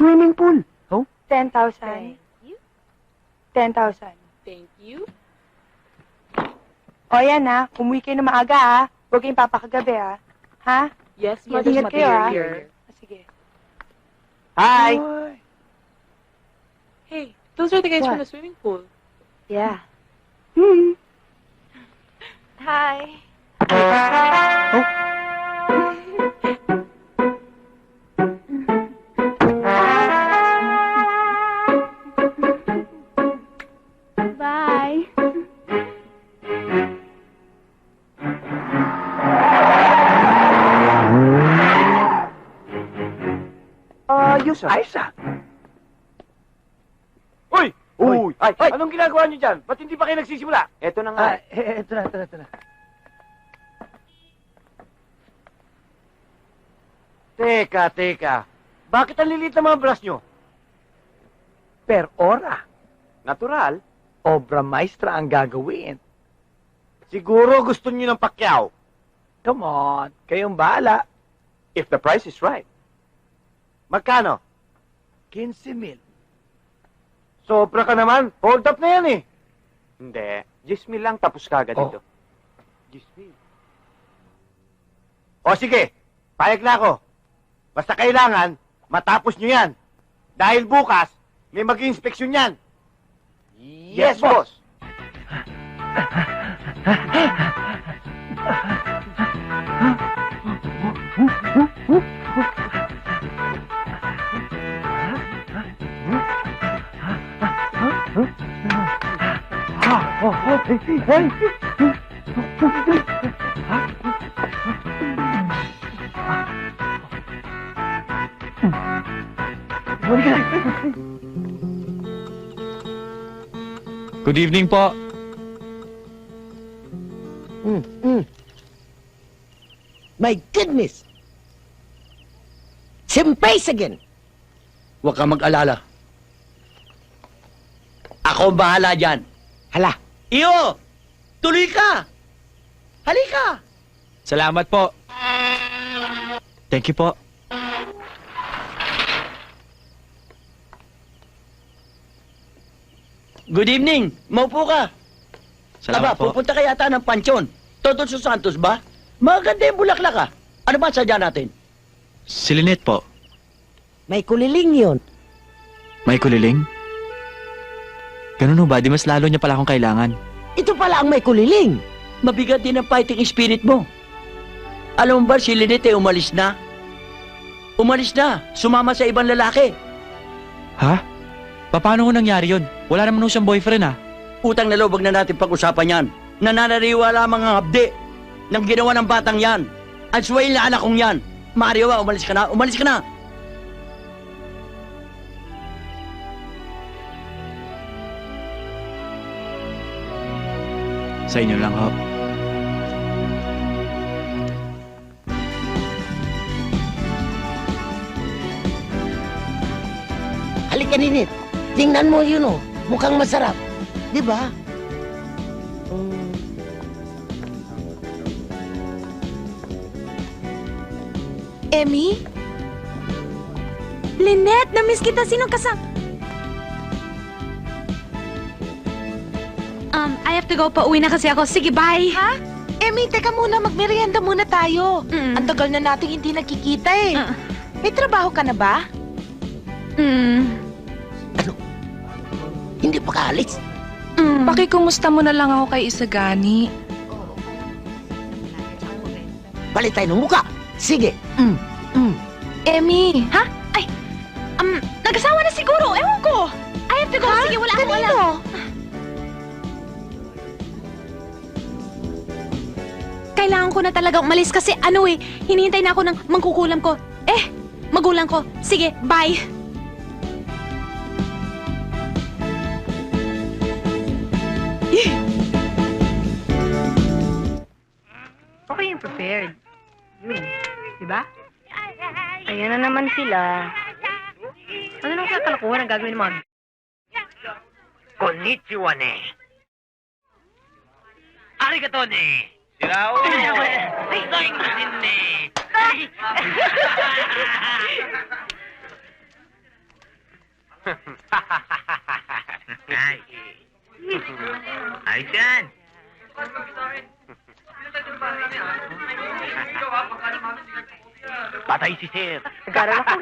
Swimming pool. Oh? 10,000. 10,000. Thank you. O yan ha, umuwi kayo na maaga ha. Huwag kayong papakagabi ha. Ha? Yes, Yes, Mother ingat kayo, ah. Superior. Sige. Hi! Hey, those are the guys What? from the swimming pool. Yeah. Hi. Bye. Ayos ah. Ayos ah. Uy! Uy! Ay, Ay! anong ginagawa niyo dyan? Ba't hindi pa kayo nagsisimula? Eto na nga. Eto na, eto na. Teka. Bakit ang lilit ng mga brush nyo? Per ora. Natural. Obra maestra ang gagawin. Siguro gusto niyo ng pakyaw. Come on. Kayong bahala. If the price is right. Magkano? 15,000. Sobra ka naman. Hold up na yan eh. Hindi. 10,000 lang tapos kagad Oh. dito. 10,000. O sige. Payag na ako. Basta kailangan, matapos nyo yan. Dahil bukas, may mag-inspeksyon yan. Yes, boss. Good evening po. My goodness! Simpay's again! Huwag kang mag-alala. Ako ang bahala dyan. Hala, Iyo! Tuloy ka! Halika! Salamat po. Thank you po. Good evening! Maupo ka! Salamat Aba, po. pupunta ka yata ng pansyon. Todos sa Santos ba? Maganda yung bulaklak ka. Ano ba sadya natin? Si Lynette po. may kuliling yun. May kuliling? Ganun ho ba? Di mas lalo niya pala akong kailangan. Ito pala ang may kuliling. Mabigat din ang fighting spirit mo. Alam mo ba si Lynette umalis na? Umalis na. Sumama sa ibang lalaki. Ha? Paano ho nangyari yun? Wala naman ho siyang boyfriend ha. Utang na loob, wag na natin pag-usapan yan. Nananariwala ang mga habdi ng ginawa ng batang yan. Ang sway na anak kong yan. Mario, umalis ka na. Umalis ka na. Sa inyo lang ho. Halika, Ninit. Tingnan mo yun, oh. Mukhang masarap. Di ba? Emmy? Lynette, na-miss kita. Sinong I have to go. Pauwi na kasi ako. Sige, bye. Ha? Emmy, teka muna. Magmerienda muna tayo. Mm. Ang tagal na nating hindi nagkikita eh. Ah. May trabaho ka na ba? Hindi pa kaalis. Pakikumusta mo na lang ako kay Isagani. Palit tayo ng muka. Sige. Emmy. Ha? Ay, nag-asawa na siguro. Ewan ko. I have to go. Sige, wala akong alam. Kanino? Kailangan ko na talaga umalis kasi hinihintay na ako ng mangkukulam ko. Magulang ko. Sige, bye. Okay yung prepared. Yun. Diba? Ayan na naman sila. Ano nang kakalakuhan ang gagawin ng mga... Konnichiwa ne. Arigato ne. Sila Ay, saing din ne. Ay. Ayos yan. Patay si Sir. Nag-aaral ako.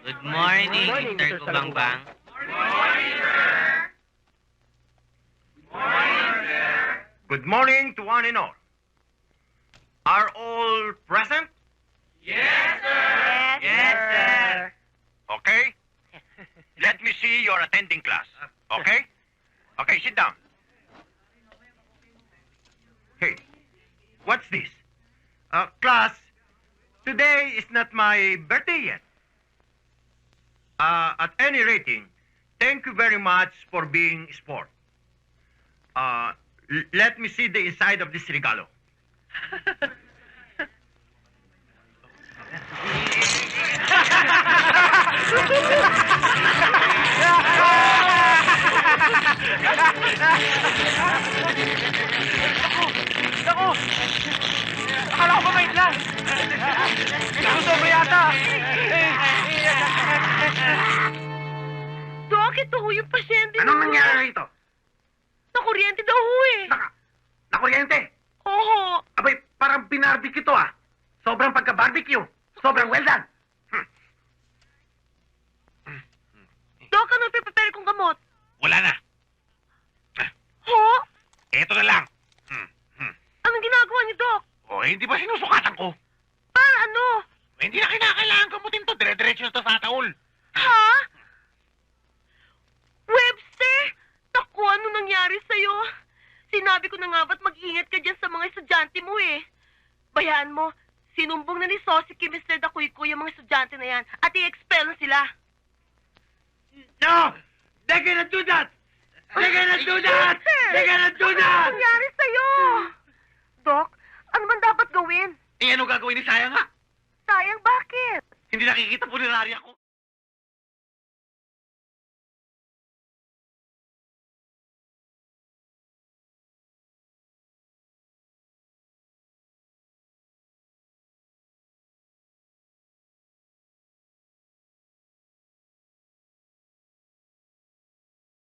Good morning, Mr. Kubangbang. Good morning to one and all. Are all present? Yes, Yes, sir. Okay. Let me see your attending class. Okay? Okay, sit down. Hey, what's this? Class, today is not my birthday yet. At any rating, thank you very much for being sport. Let me see the inside of this regalo. Ako! Akala ko ba mait lang? Sobra yata! Dok, ito ho yung pasyente Anong mo. nangyari rito? Nakuryente daw ho eh. Nakuryente? Oo. Abay, parang binarbecue to ah. Sobrang pagka-barbecue. Sobrang well done. Dok, ano prepare kong gamot? Wala na. Ho? Eto na lang. Anong ginagawa niyo, Dok? O, hindi ba sinusukatan ko? Para ano? Hindi na kinakailangan gamutin to. Dire-diretso na to sa taul. Ha? Webster? Naku, ano nangyari sa'yo? Sinabi ko na nga ba't mag-ingat ka dyan sa mga estudyante mo eh. Bayaan mo, sinumbong na ni Sosiki Mr. Dakuyko yung mga estudyante na yan at i-expel na sila. No! They cannot do that! They cannot do that! They cannot do Ano that! nangyari sa'yo? Dok, ano man dapat gawin? Eh, ano gagawin ni Sayang nga? Sayang, bakit? Hindi nakikita po ni Rarya ko.